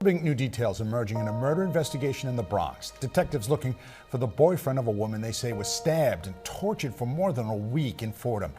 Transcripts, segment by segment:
New details emerging in a murder investigation in the Bronx. Detectives looking for the boyfriend of a woman they say was stabbed and tortured for more than a week in Fordham.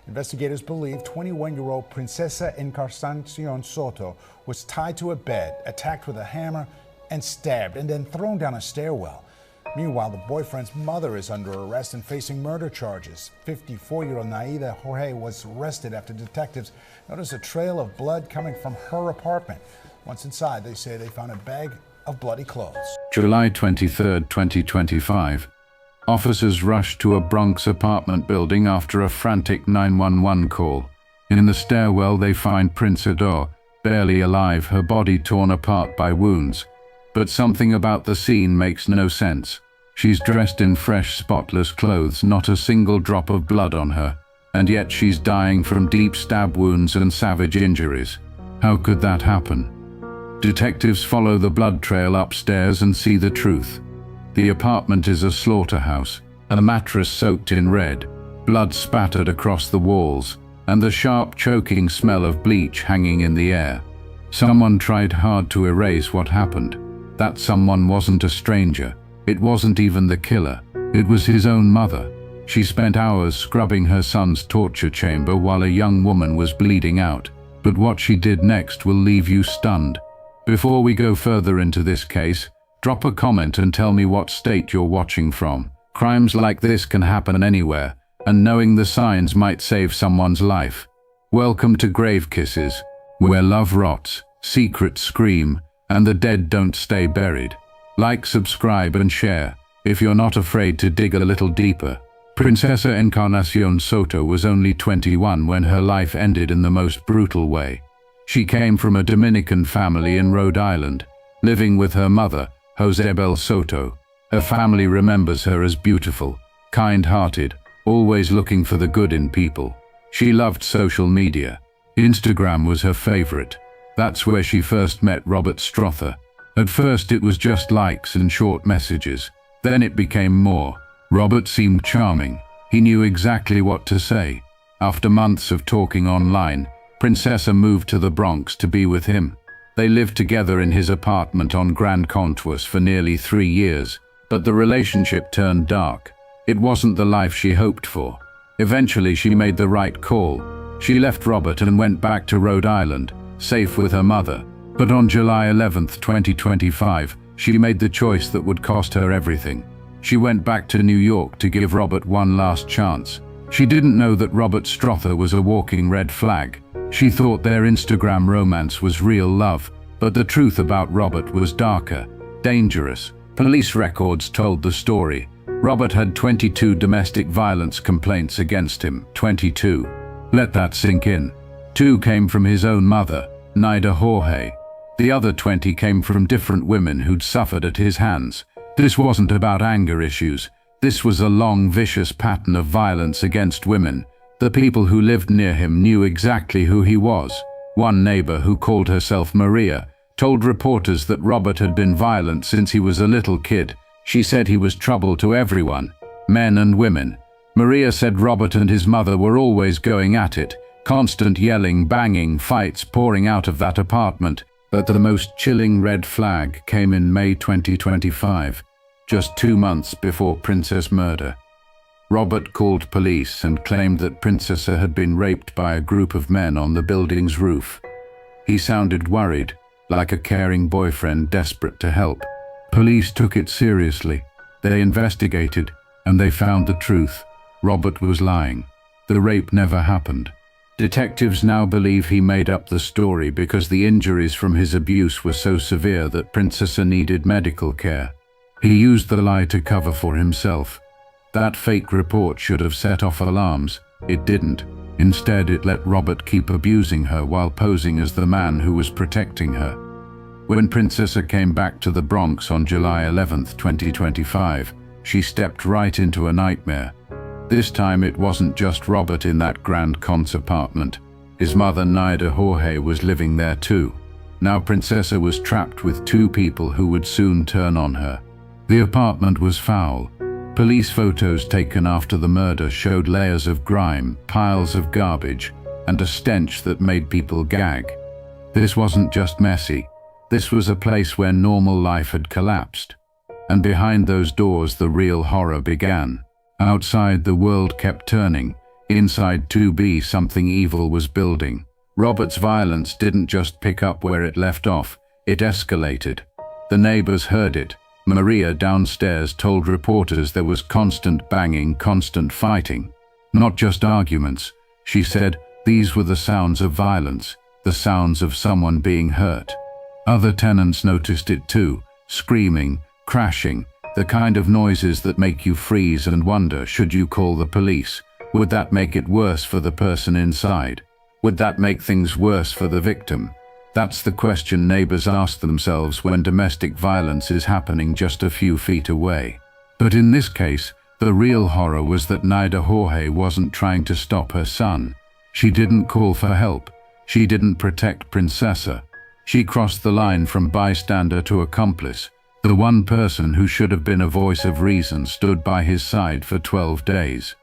Investigators believe 21-year-old Princessa Encarnacion Soto was tied to a bed, attacked with a hammer, and stabbed, and then thrown down a stairwell. Meanwhile, the boyfriend's mother is under arrest and facing murder charges. 54-year-old Naida Jorge was arrested after detectives noticed a trail of blood coming from her apartment. Once inside, they say they found a bag of bloody clothes. July 23, 2025. Officers rushed to a Bronx apartment building after a frantic 911 call. In the stairwell, they find Princessa, barely alive, her body torn apart by wounds. But something about the scene makes no sense. She's dressed in fresh, spotless clothes, not a single drop of blood on her, and yet she's dying from deep stab wounds and savage injuries. How could that happen? Detectives follow the blood trail upstairs and see the truth. The apartment is a slaughterhouse, a mattress soaked in red, blood spattered across the walls, and the sharp, choking smell of bleach hanging in the air. Someone tried hard to erase what happened. That someone wasn't a stranger. It wasn't even the killer. It was his own mother. She spent hours scrubbing her son's torture chamber while a young woman was bleeding out. But what she did next will leave you stunned. Before we go further into this case, drop a comment and tell me what state you're watching from. Crimes like this can happen anywhere, and knowing the signs might save someone's life. Welcome to Grave Kisses, where love rots, secrets scream, and the dead don't stay buried. Like, subscribe, and share, if you're not afraid to dig a little deeper. Princessa Encarnacion Soto was only 21 when her life ended in the most brutal way. She came from a Dominican family in Rhode Island, living with her mother, Josebel Soto. Her family remembers her as beautiful, kind-hearted, always looking for the good in people. She loved social media. Instagram was her favorite. That's where she first met Robert Strother. At first it was just likes and short messages. Then it became more. Robert seemed charming. He knew exactly what to say. After months of talking online, Princessa moved to the Bronx to be with him. They lived together in his apartment on Grand Contours for nearly 3 years. But the relationship turned dark. It wasn't the life she hoped for. Eventually she made the right call. She left Robert and went back to Rhode Island, safe with her mother. But on July 11, 2025, she made the choice that would cost her everything. She went back to New York to give Robert one last chance. She didn't know that Robert Strother was a walking red flag. She thought their Instagram romance was real love, but the truth about Robert was darker, dangerous. Police records told the story. Robert had 22 domestic violence complaints against him. 22. Let that sink in. 2 came from his own mother, Naida Jorge. The other 20 came from different women who'd suffered at his hands. This wasn't about anger issues. This was a long, vicious pattern of violence against women. The people who lived near him knew exactly who he was. One neighbor, who called herself Maria, told reporters that Robert had been violent since he was a little kid. She said he was trouble to everyone, men and women. Maria said Robert and his mother were always going at it. Constant yelling, banging, fights pouring out of that apartment. But the most chilling red flag came in May 2025, just 2 months before Princessa's murder. Robert called police and claimed that Princessa had been raped by a group of men on the building's roof. He sounded worried, like a caring boyfriend desperate to help. Police took it seriously. They investigated, and they found the truth. Robert was lying. The rape never happened. Detectives now believe he made up the story because the injuries from his abuse were so severe that Princessa needed medical care. He used the lie to cover for himself. That fake report should have set off alarms. It didn't. Instead, it let Robert keep abusing her while posing as the man who was protecting her. When Princessa came back to the Bronx on July 11, 2025, she stepped right into a nightmare. This time it wasn't just Robert in that Grand Contours apartment. His mother, Naida Jorge, was living there too. Now Princessa was trapped with 2 people who would soon turn on her. The apartment was foul. Police photos taken after the murder showed layers of grime, piles of garbage, and a stench that made people gag. This wasn't just messy. This was a place where normal life had collapsed. And behind those doors the real horror began. Outside the world kept turning. Inside 2B something evil was building. Robert's violence didn't just pick up where it left off, it escalated. The neighbors heard it. Maria downstairs told reporters there was constant banging, constant fighting. Not just arguments. She said these were the sounds of violence, the sounds of someone being hurt. Other tenants noticed it too, screaming, crashing, the kind of noises that make you freeze and wonder, should you call the police? Would that make it worse for the person inside? Would that make things worse for the victim? That's the question neighbors ask themselves when domestic violence is happening just a few feet away. But in this case, the real horror was that Naida Jorge wasn't trying to stop her son. She didn't call for help. She didn't protect Princessa. She crossed the line from bystander to accomplice. The one person who should have been a voice of reason stood by his side for 12 days.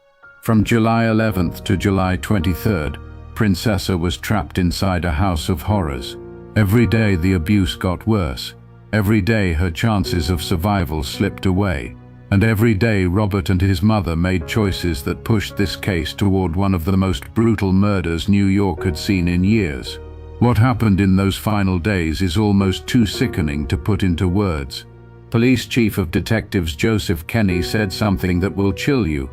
From July 11th to July 23rd, Princessa was trapped inside a house of horrors. Every day the abuse got worse. Every day her chances of survival slipped away. And every day Robert and his mother made choices that pushed this case toward one of the most brutal murders New York had seen in years. What happened in those final days is almost too sickening to put into words. Police Chief of Detectives Joseph Kenney said something that will chill you.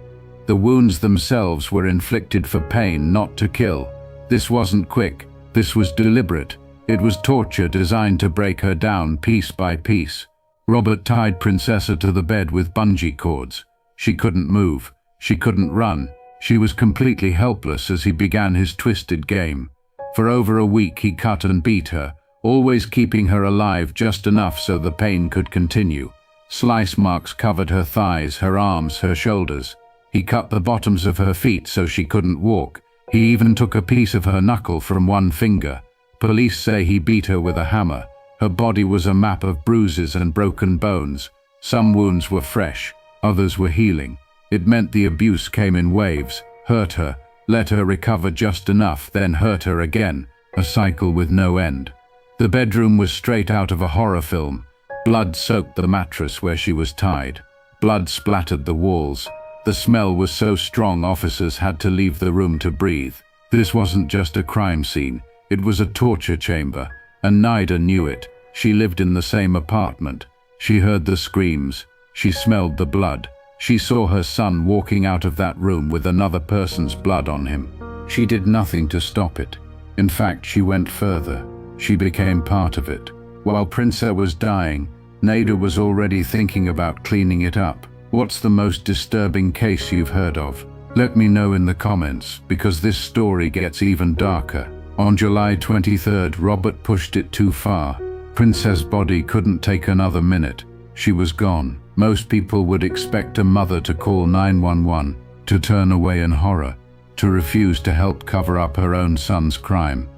The wounds themselves were inflicted for pain, not to kill. This wasn't quick. This was deliberate. It was torture designed to break her down piece by piece. Robert tied Princessa to the bed with bungee cords. She couldn't move. She couldn't run. She was completely helpless as he began his twisted game. For over a week he cut and beat her, always keeping her alive just enough so the pain could continue. Slice marks covered her thighs, her arms, her shoulders. He cut the bottoms of her feet so she couldn't walk. He even took a piece of her knuckle from one finger. Police say he beat her with a hammer. Her body was a map of bruises and broken bones. Some wounds were fresh, others were healing. It meant the abuse came in waves, hurt her, let her recover just enough, then hurt her again, a cycle with no end. The bedroom was straight out of a horror film. Blood soaked the mattress where she was tied. Blood splattered the walls. The smell was so strong officers had to leave the room to breathe. This wasn't just a crime scene, it was a torture chamber, and Naida knew it. She lived in the same apartment. She heard the screams. She smelled the blood. She saw her son walking out of that room with another person's blood on him. She did nothing to stop it. In fact, she went further. She became part of it. While Princessa was dying, Naida was already thinking about cleaning it up. What's the most disturbing case you've heard of? Let me know in the comments, because this story gets even darker. On July 23rd, Robert pushed it too far. Princessa's body couldn't take another minute. She was gone. Most people would expect a mother to call 911, to turn away in horror, to refuse to help cover up her own son's crime.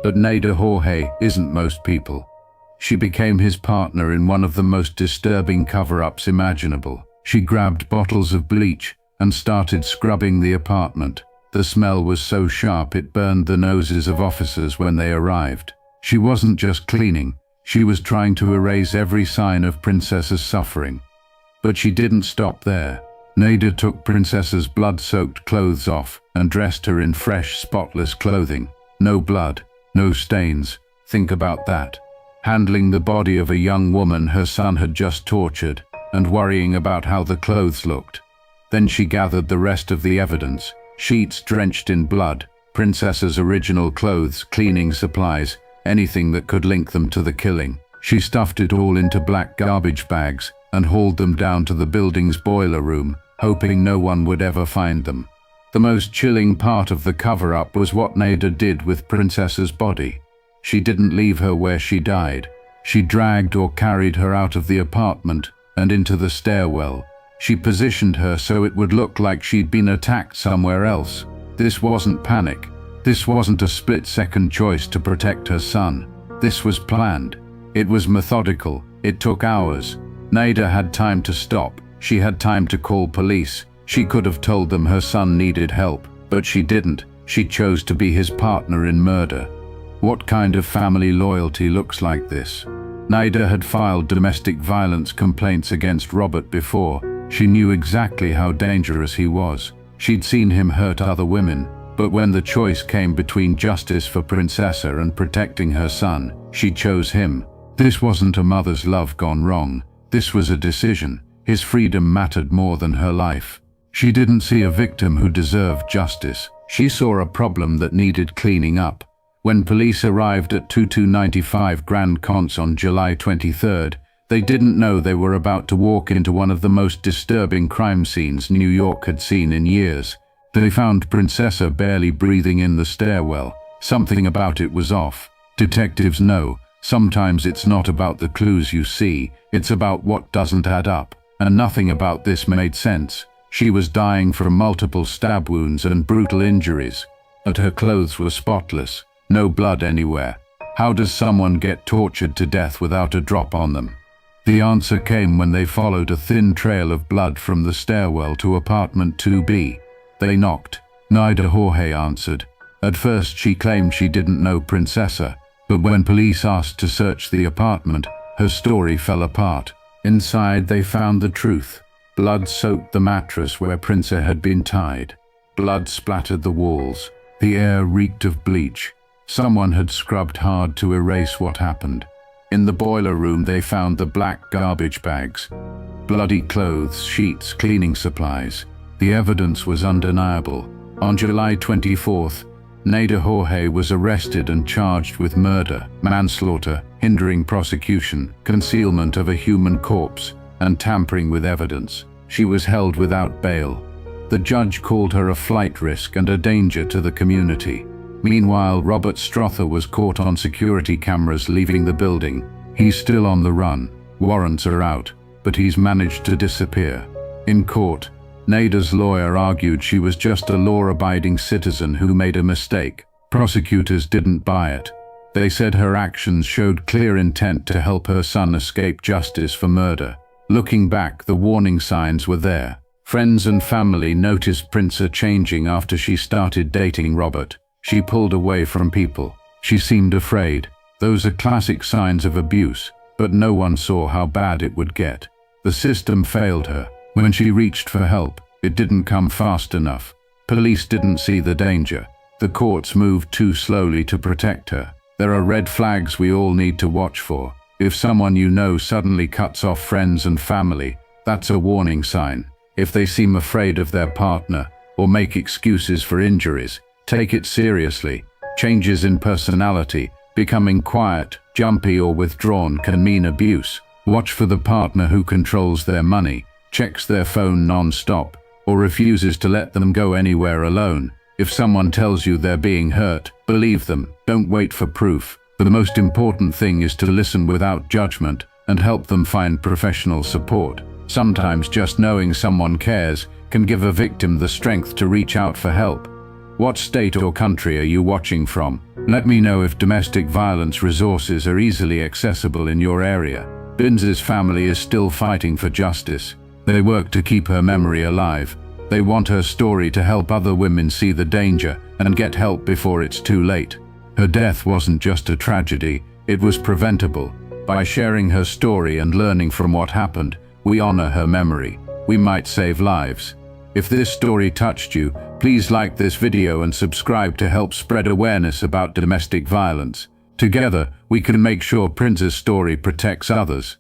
But Naida Jorge isn't most people. She became his partner in one of the most disturbing cover-ups imaginable. She grabbed bottles of bleach and started scrubbing the apartment. The smell was so sharp it burned the noses of officers when they arrived. She wasn't just cleaning, she was trying to erase every sign of Princessa's suffering. But she didn't stop there. Naida took Princessa's blood-soaked clothes off and dressed her in fresh, spotless clothing. No blood, no stains. Think about that. Handling the body of a young woman her son had just tortured, and worrying about how the clothes looked. Then she gathered the rest of the evidence, sheets drenched in blood, Princessa's original clothes, cleaning supplies, anything that could link them to the killing. She stuffed it all into black garbage bags and hauled them down to the building's boiler room, hoping no one would ever find them. The most chilling part of the cover-up was what Naida did with Princessa's body. She didn't leave her where she died. She dragged or carried her out of the apartment and into the stairwell. She positioned her so it would look like she'd been attacked somewhere else. This wasn't panic. This wasn't a split-second choice to protect her son. This was planned. It was methodical. It took hours. Naida had time to stop. She had time to call police. She could have told them her son needed help, but she didn't. She chose to be his partner in murder. What kind of family loyalty looks like this? Naida had filed domestic violence complaints against Robert before. She knew exactly how dangerous he was. She'd seen him hurt other women, but when the choice came between justice for Princessa and protecting her son, she chose him. This wasn't a mother's love gone wrong. This was a decision. His freedom mattered more than her life. She didn't see a victim who deserved justice. She saw a problem that needed cleaning up. When police arrived at 2295 Grand Conce on July 23rd, they didn't know they were about to walk into one of the most disturbing crime scenes New York had seen in years. They found Princessa barely breathing in the stairwell. Something about it was off. Detectives know, sometimes it's not about the clues you see, it's about what doesn't add up. And nothing about this made sense. She was dying from multiple stab wounds and brutal injuries, but her clothes were spotless. No blood anywhere. How does someone get tortured to death without a drop on them? The answer came when they followed a thin trail of blood from the stairwell to apartment 2B. They knocked. Naida Jorge answered. At first she claimed she didn't know Princessa, but when police asked to search the apartment, her story fell apart. Inside they found the truth. Blood soaked the mattress where Princessa had been tied. Blood splattered the walls. The air reeked of bleach. Someone had scrubbed hard to erase what happened. In the boiler room they found the black garbage bags. Bloody clothes, sheets, cleaning supplies. The evidence was undeniable. On July 24th, Naida Jorge was arrested and charged with murder, manslaughter, hindering prosecution, concealment of a human corpse, and tampering with evidence. She was held without bail. The judge called her a flight risk and a danger to the community. Meanwhile, Robert Strother was caught on security cameras leaving the building. He's still on the run. Warrants are out, but he's managed to disappear. In court, Naida's lawyer argued she was just a law-abiding citizen who made a mistake. Prosecutors didn't buy it. They said her actions showed clear intent to help her son escape justice for murder. Looking back, the warning signs were there. Friends and family noticed Princessa changing after she started dating Robert. She pulled away from people. She seemed afraid. Those are classic signs of abuse, but no one saw how bad it would get. The system failed her. When she reached for help, it didn't come fast enough. Police didn't see the danger. The courts moved too slowly to protect her. There are red flags we all need to watch for. If someone you know suddenly cuts off friends and family, that's a warning sign. If they seem afraid of their partner or make excuses for injuries, take it seriously. Changes in personality, becoming quiet, jumpy or withdrawn can mean abuse. Watch for the partner who controls their money, checks their phone non-stop, or refuses to let them go anywhere alone. If someone tells you they're being hurt, believe them. Don't wait for proof. The most important thing is to listen without judgment and help them find professional support. Sometimes just knowing someone cares can give a victim the strength to reach out for help. What state or country are you watching from? Let me know if domestic violence resources are easily accessible in your area. Binz's family is still fighting for justice. They work to keep her memory alive. They want her story to help other women see the danger and get help before it's too late. Her death wasn't just a tragedy, it was preventable. By sharing her story and learning from what happened, we honor her memory. We might save lives. If this story touched you, please like this video and subscribe to help spread awareness about domestic violence. Together, we can make sure Prince's story protects others.